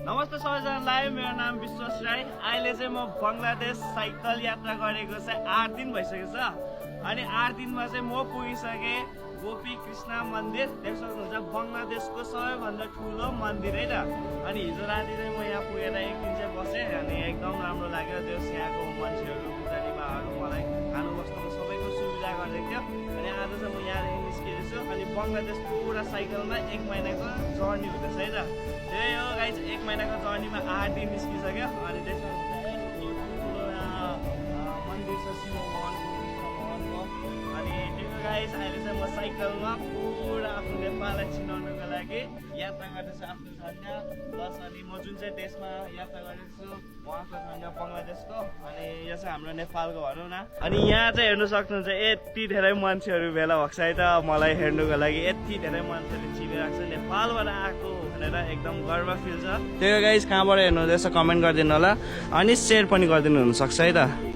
नमस्ते सबैजनालाई, मेरो नाम विश्वास राई। अहिले चाहिँ म बङ्गलादेश साइकल यात्रा गरेको चाहिँ 8 दिन भइसकेको छ। अनि 8 दिनमा चाहिँ म पुगिसकेँ गोपी कृष्ण मन्दिर। देख्न सक्नुहुन्छ बङ्गलादेशको सबैभन्दा ठुलो मन्दिर है त। अनि हिजो राति चाहिँ म यहाँ पुगेर एक दिन चाहिँ बसेँ अनि एकदम राम्रो लाग्यो। त्यस यहाँको मान्छेहरू पुजारीबाहरू मलाई खानु बस्नुको सबैको सुविधा गरिदिएको थियो। अनि आज चाहिँ म यहाँदेखि निस्किएको छु। अनि बङ्गलादेश पुरा साइकलमा 1 महिनाको जर्नी हुँदैछ है त। त्यही हो गाइस, 1 महिनाको जर्नीमा 8 दिन निस्किसक्यो। अनि देख्न मन्दिर छ शिव भगवानको, कृष्ण भगवानको। अनि त्यो गाइस अहिले चाहिँ म साइकलमा पुरा आफ्नो नेपाललाई चिनाउनको लागि यात्रा गर्दैछु आफ्नो झन्डा प्लस। अनि म जुन चाहिँ देशमा यात्रा गर्दैछु उहाँको झन्डा बङ्गलादेशको। अनि यो चाहिँ हाम्रो नेपालको भनौँ न। अनि यहाँ चाहिँ हेर्नु सक्नुहुन्छ यति धेरै मान्छेहरू भेला भएको छ है त। मलाई हेर्नुको लागि यति धेरै मान्छेले चिनिरहेको छ, नेपालबाट आएको भनेर एकदम गर्व फिल छ। त्यो गाइस कहाँबाट हेर्नुहुँदैछ कमेन्ट गरिदिनु होला अनि सेयर पनि गरिदिनु हुन सक्छ है त।